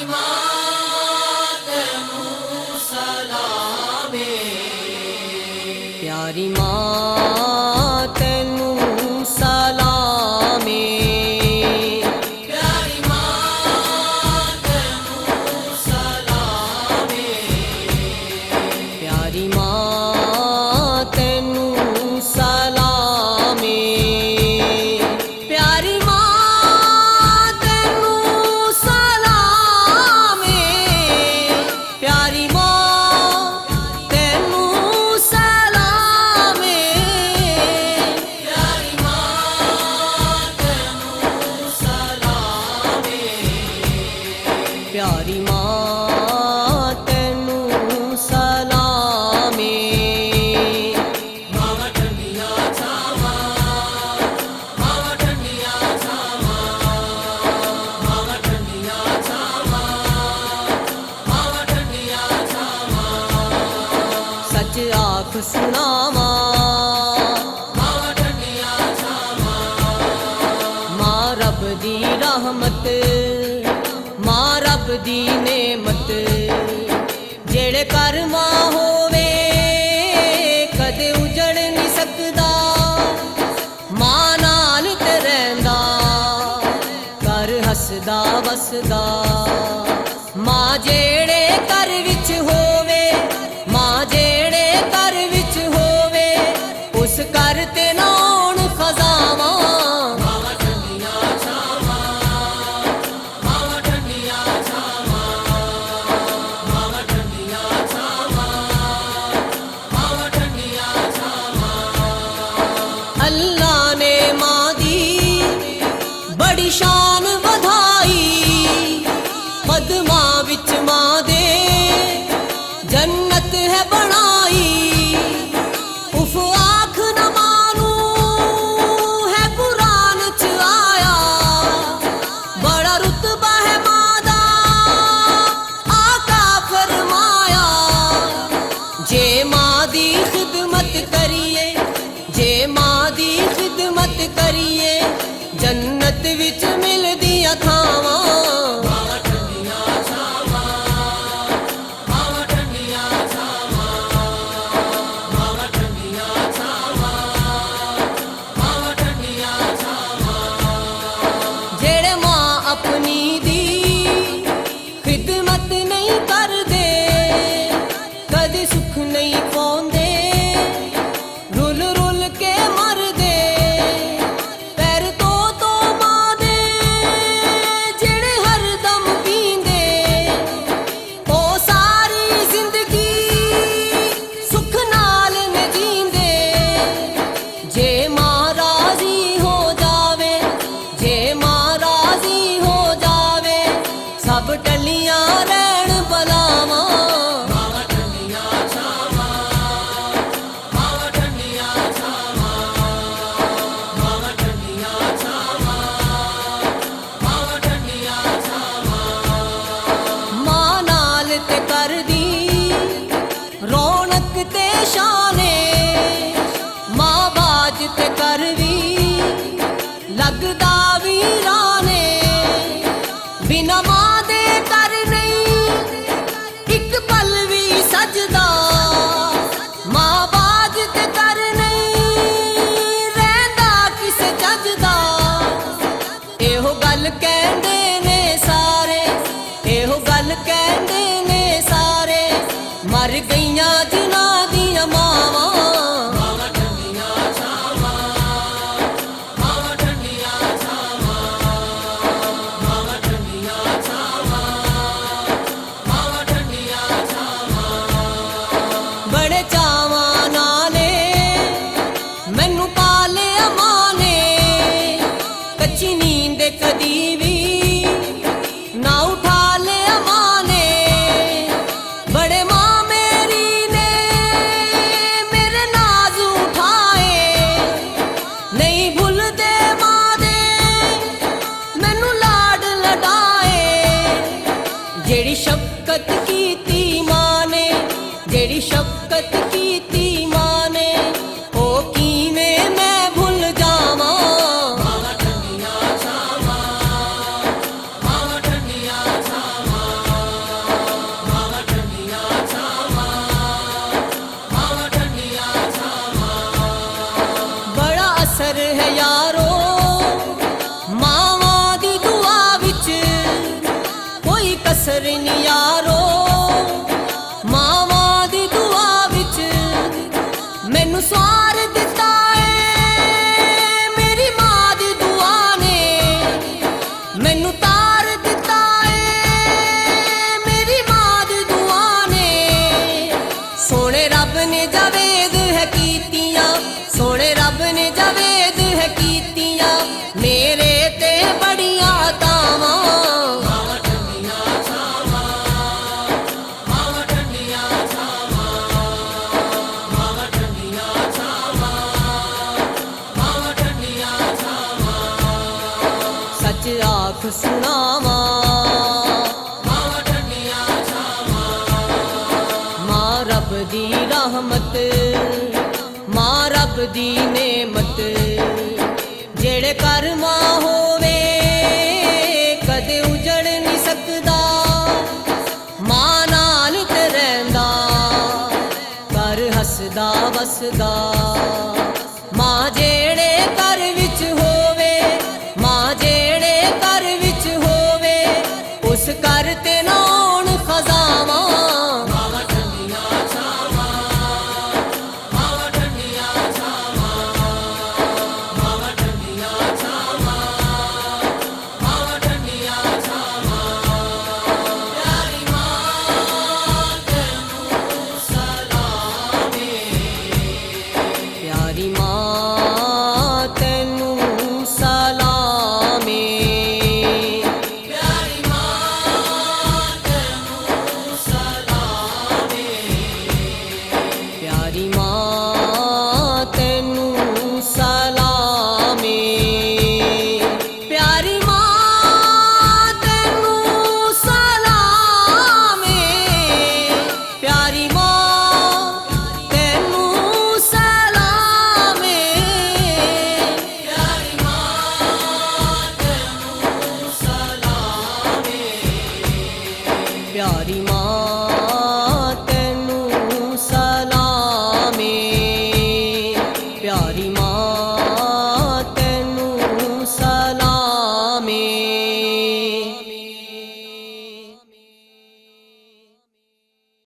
प्यारी मां तैनू सलामे, प्यारी मां तैनू सलामे, प्यारी मां तैनू सलामे, प्यारी मां तैनू सलामे, प्यारी प्यारी मां तैनू सलामे। मावा ठंडिया छावा, मावा ठंडिया छावा, मावा ठंडिया छावा, मावा ठंडिया छावा, सच आख सुनावा, मावा ठंडिया छावा, मां रब दी रहमत, मां रब दी नेमत, जेड़े कर मां होवे कदे उजड़ नहीं सकदा, मां नाल ते रहिंदा कर हसदा वसदा, मां जेड़े कर विच होवे, मां जेड़े कर विच होवे, उस कर ते नाउण खजावां, अल्लाह ने मां दी बड़ी शान वधाई, पदमां विच मां दे जन्नत है बनाई, उफ आख न मानू है कुरान च आया, बड़ा रुतबा है मां दा आका फरमाया, जे मां दी खिदमत करिए, जे मां दी खिदमत करिए, जन्नत विच मिलदियां थावां, मावा ठंडिया छावा, मावा ठंडिया छावा, मावा ठंडिया छावा, मावा ठंडिया छावा, जेड़े मां अपनी दी खिदमत नहीं करदे, कदी सुख नहीं पाउंदे, रुल रुल के मरदे, पैर तो मां दे जेड़े हरदम पींदे, ओ सारी जिंदगी सुख नाल ने जींदे, जे मां राजी हो जावे, जे मां राजी हो जावे, सब टलियां रहन बलावां, मावा ठंडिया छावा, मावा ठंडिया छावा, मावा ठंडिया छावा, मावा ठंडिया छावा, मां नाल ते करदी रौनक ते शाने, मां बाज ते करवी लगदा वीराने, बिना मां दे कर नहीं इक पल भी सजदा, मां बाज ते कर नहीं रहिंदा किस जजदा, एहो गल कहंदे ने सारे, एहो गल कहंदे ने सारे, मर गईयां जिन्हां दियां मावां, मावा ठंडिया छावा, मावा ठंडिया छावा, ਪੁੱਤਰ ਨੀ ਯਾਰੋ ਮਾਵਾਂ ਦੀ ਦੁਆ ਵਿੱਚ ਮੈਨੂੰ ਸਵਾਰ ਦਿੱਤਾ ਏ ਮੇਰੀ ਮਾਂ ਦੀ ਦੁਆ ਨੇ ਮੈਨੂੰ ਤਾਰ ਦਿੱਤਾ ਏ ਮੇਰੀ ਮਾਂ ਦੀ ਦੁਆ ਨੇ ਸੋਹਣੇ ਰੱਬ ਨੇ ਜਾਵੇਦ ਹੈ ਕੀਤੀਆਂ ਸੋਹਣੇ ਰੱਬ ਨੇ ਜਾਵੇਦ ਹੈ ਕੀਤੀਆਂ ਮੇਰੇ ਤੇ ਬੜੀਆਂ ਤਾਵਾਂ ਸੱਚ ਆਖ ਸੁਣਾਵਾਂ ਮਾਂ ਰੱਬ ਦੀ ਰਹਿਮਤ ਮਾਂ ਰੱਬ ਦੀ ਨੇਮਤ ਜਿਹੜੇ ਘਰ ਮਾਂ ਹੋਵੇ ਕਦੇ ਉਜੜ ਨਹੀਂ ਸਕਦਾ ਮਾਂ ਨਾਲ ਤੇ ਰਹਿੰਦਾ ਘਰ ਹੱਸਦਾ ਵਸਦਾ